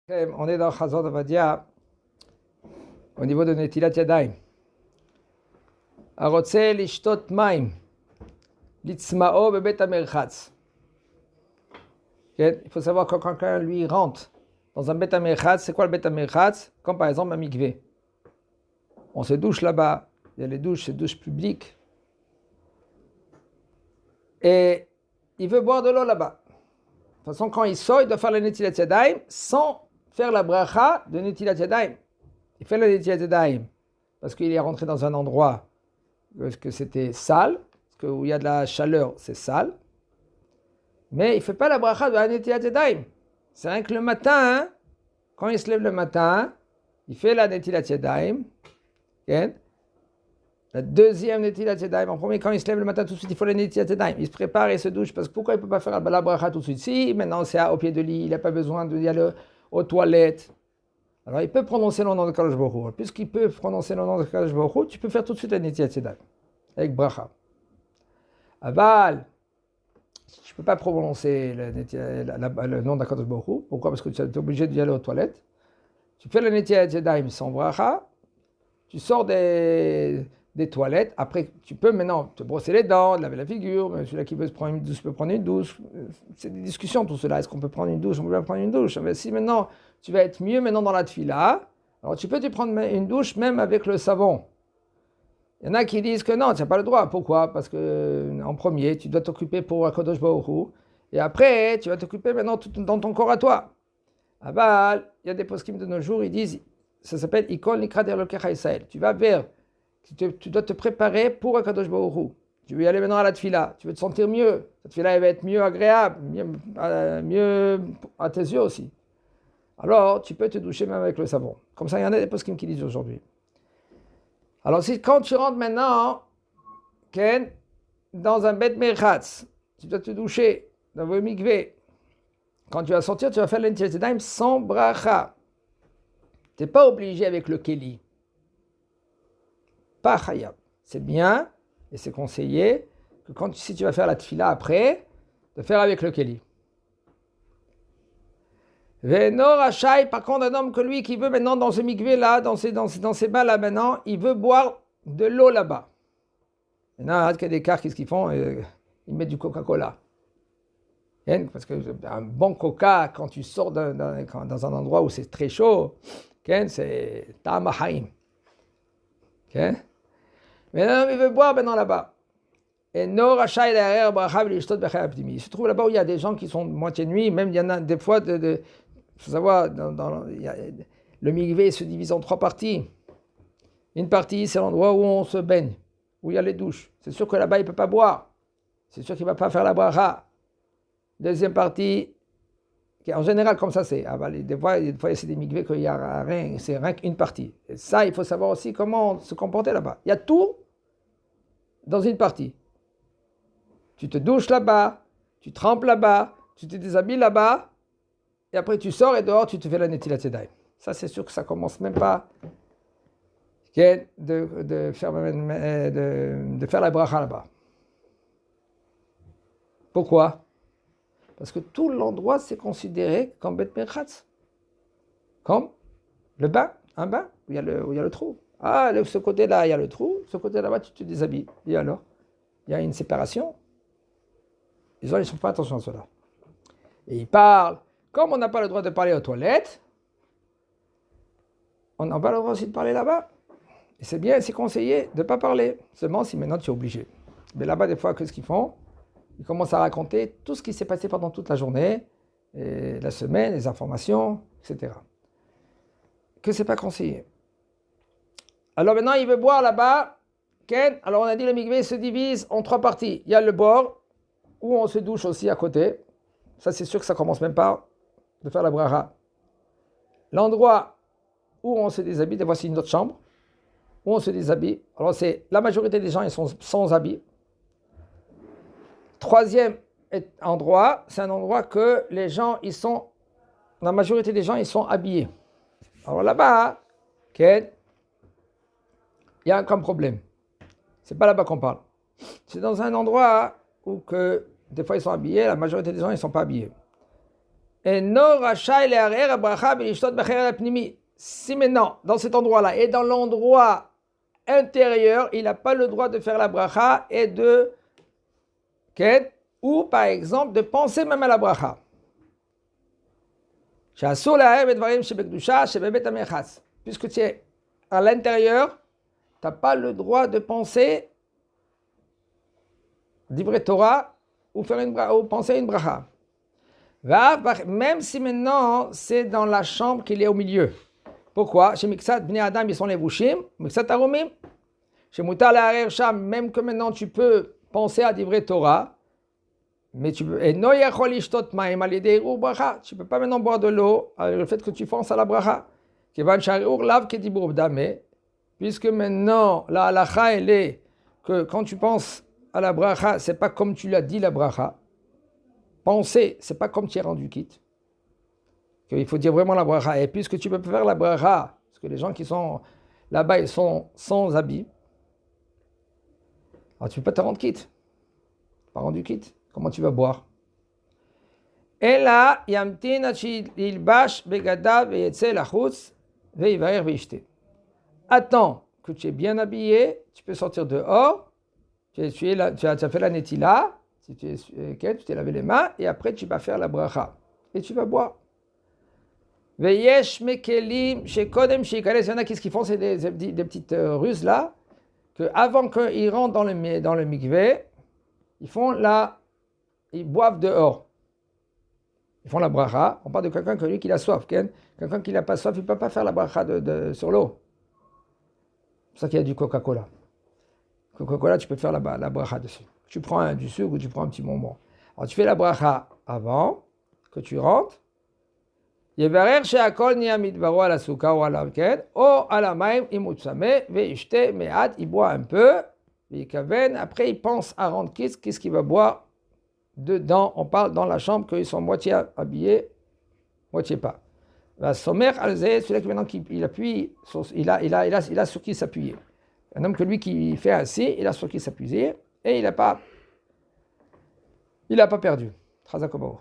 On est dans Chazon Ovadia, au niveau de Netilat Yadayim. Arotze lishtot maim, litzmao bebet hamerchatz. Il faut savoir que quand quelqu'un lui rentre dans un bet hamerchatz, c'est quoi le bet hamerchatz? Comme par exemple un mikvé. On se douche là-bas, il y a les douches, c'est douches publiques. Et il veut boire de l'eau là-bas. De toute façon, quand il sort, il doit faire le Netilat Yadayim sans faire la bracha de Netilat Yadayim. Il fait le Netilat Yadayim parce qu'il est rentré dans un endroit que c'était sale, parce que où il y a de la chaleur, c'est sale. Mais il ne fait pas la bracha de la Netilat Yadayim. C'est rien que le matin, quand il se lève le matin, il fait la Netilat Yadayim. La deuxième Netilat Yadayim, en premier, quand il se lève le matin, tout de suite, il faut la Netilat Yadayim. Il se prépare et se douche, parce que pourquoi il ne peut pas faire la bracha tout de suite? Si, maintenant c'est au pied de lit, il n'a pas besoin d'y aller aux toilettes. Alors il peut prononcer le nom de Kadosh Baruch Hu. Puisqu'il peut prononcer le nom de Kadosh Baruch Hu, tu peux faire tout de suite la Netilat Yadayim, avec bracha. Aval, tu ne peux pas prononcer le nom de Kadosh Baruch Hu. Pourquoi? Parce que tu es obligé d'y aller aux toilettes. Tu fais la Netilat Yadayim sans bracha, tu sors des toilettes. Après, tu peux maintenant te brosser les dents, laver la figure. Celui-là qui veut se prendre une douche peut prendre une douche. C'est des discussions tout cela. Est-ce qu'on peut prendre une douche? On peut pas prendre une douche. Mais si maintenant tu vas être mieux maintenant dans la tefila, alors tu peux te prendre une douche même avec le savon. Il y en a qui disent que non, tu n'as pas le droit. Pourquoi? Parce que en premier, tu dois t'occuper pour Akadosh Baruch Hu. Et après, tu vas t'occuper maintenant dans ton corps à toi. Ah il y a des poskim de nos jours, ils disent, ça s'appelle Ikon Likra Elokecha Israël. Tu vas vers, tu dois te préparer pour Akadosh Baruch Hu. Tu veux y aller maintenant à la tefila, tu veux te sentir mieux. Cette tefila, elle va être mieux agréable, mieux à tes yeux aussi. Alors, tu peux te doucher même avec le savon. Comme ça, il y en a des poskim qui disent aujourd'hui. Alors, quand tu rentres maintenant, Ken, dans un bet merchatz, tu dois te doucher dans le mikvé. Quand tu vas sortir, tu vas faire l'Netilat Yadayim sans bracha. Tu n'es pas obligé avec le keli. Pas chayab. C'est bien et c'est conseillé que si tu vas faire la tefila après, de faire avec le keli. Veno rachai, par contre, un homme que lui qui veut maintenant dans ce mikvé là, dans ces bains là maintenant, il veut boire de l'eau là-bas. Maintenant, il y a des cas, qu'est-ce qu'ils font? Ils mettent du Coca-Cola. Parce qu'un bon coca, quand tu sors dans un endroit où c'est très chaud, c'est Ta'amahaim. Mais non, il veut boire maintenant là-bas. Et no rachai derrière bracha v'lishtot b'chai aptimi. Il se trouve là-bas où il y a des gens qui sont moitié nuit, même il y en a des fois, il faut savoir, le mikvé se divise en 3 parties. Une partie, c'est l'endroit où on se baigne, où il y a les douches. C'est sûr que là-bas, il ne peut pas boire. C'est sûr qu'il ne va pas faire la bracha. Deuxième partie, en général, comme ça, c'est. Des fois, c'est des mikvés qu'il n'y a rien, c'est rien qu'une partie. Et ça, il faut savoir aussi comment se comporter là-bas. Il y a tout dans une partie. Tu te douches là-bas, tu trempes là-bas, tu te déshabilles là-bas, et après tu sors et dehors, tu te fais la Netilat Yadayim. Ça, c'est sûr que ça commence même pas de faire la bracha là-bas. Pourquoi? Parce que tout l'endroit, c'est considéré comme bet merchatz. Comme le bain, un bain, où il y a le trou. Ah, ce côté-là, il y a le trou, ce côté là-bas, tu te déshabilles. Et alors? Il y a une séparation. Les gens, ils ne font pas attention à cela. Et ils parlent. Comme on n'a pas le droit de parler aux toilettes, on n'a pas le droit aussi de parler là-bas. Et c'est bien, c'est conseillé de ne pas parler. Seulement si maintenant tu es obligé. Mais là-bas, des fois, qu'est-ce qu'ils font? Ils commencent à raconter tout ce qui s'est passé pendant toute la journée, et la semaine, les informations, etc. Que c'est pas conseillé. Alors maintenant, il veut boire là-bas. Alors on a dit le mikvé se divise en 3 parties. Il y a le bord, où on se douche aussi à côté. Ça, c'est sûr que ça commence même pas de faire la bracha. L'endroit où on se déshabille, des fois c'est une autre chambre, où on se déshabille. Alors la majorité des gens, ils sont sans habits. Troisième endroit, c'est un endroit que les gens, la majorité des gens, ils sont habillés. Alors là-bas, il y a un problème. C'est pas là-bas qu'on parle. C'est dans un endroit où des fois ils sont habillés, la majorité des gens, ils ne sont pas habillés. Si maintenant, dans cet endroit-là, et dans l'endroit intérieur, il n'a pas le droit de faire la bracha et de, ou par exemple de penser même à la bracha. Puisque tu es à l'intérieur, tu n'as pas le droit de penser d'ivrer Torah ou penser à une bracha. Même si maintenant c'est dans la chambre qu'il est au milieu. Pourquoi? Chez Miksat Bnei Adam, ils sont les bouchim, Miksat Aromim. Chez Moutar Le'arer Sham, même que maintenant tu peux penser à d'ivrer Torah, mais tu peux. Et no yachol ishtot ma'im al yedei irur bracha. Tu peux pas maintenant boire de l'eau avec le fait que tu penses à la bracha. Kevan sha'irur lav kedibur b'dameh. Puisque maintenant la halacha elle est que quand tu penses à la bracha, c'est pas comme tu l'as dit la bracha. Penser, c'est pas comme tu es rendu quitte. Il faut dire vraiment la bracha. Et puisque tu peux faire la bracha, parce que les gens qui sont là-bas, ils sont sans habit, alors tu peux pas te rendre quitte. Pas rendu quitte. Comment tu vas boire? Et là, yamtin ilbash begadav veyetze lachutz veivarer veishte. Attends que tu es bien habillé, tu peux sortir dehors, tu as fait la netila, tu t'es lavé les mains, et après tu vas faire la bracha. Et tu vas boire. Veyesh mekelim shekodem sheikales, il y en a qui font, c'est des petites ruses là, qu'avant qu'ils rentrent dans le mikvé, ils boivent dehors. Ils font la bracha. On parle de quelqu'un qui a soif. Quelqu'un qui n'a pas soif, il ne peut pas faire la bracha sur l'eau. C'est pour ça qu'il y a du Coca-Cola. Coca-Cola, tu peux faire la bracha dessus. Tu prends du sucre ou tu prends un petit bonbon. Alors tu fais la bracha avant que tu rentres. Yevarer she'akol niya midbaro ala suka ou ala ou ala maim imutsame ve'ishte me'at, il boit un peu, ve'ikaven, après il pense à rendre qu'est-ce qu'il va boire dedans. On parle dans la chambre qu'ils sont moitié habillés, moitié pas. La sommer alzé, celui-là qui maintenant il appuie, il a sur qui s'appuyer. Un homme que lui qui fait ainsi, il a sur qui s'appuyer et il n'a pas perdu. Trazakobaou.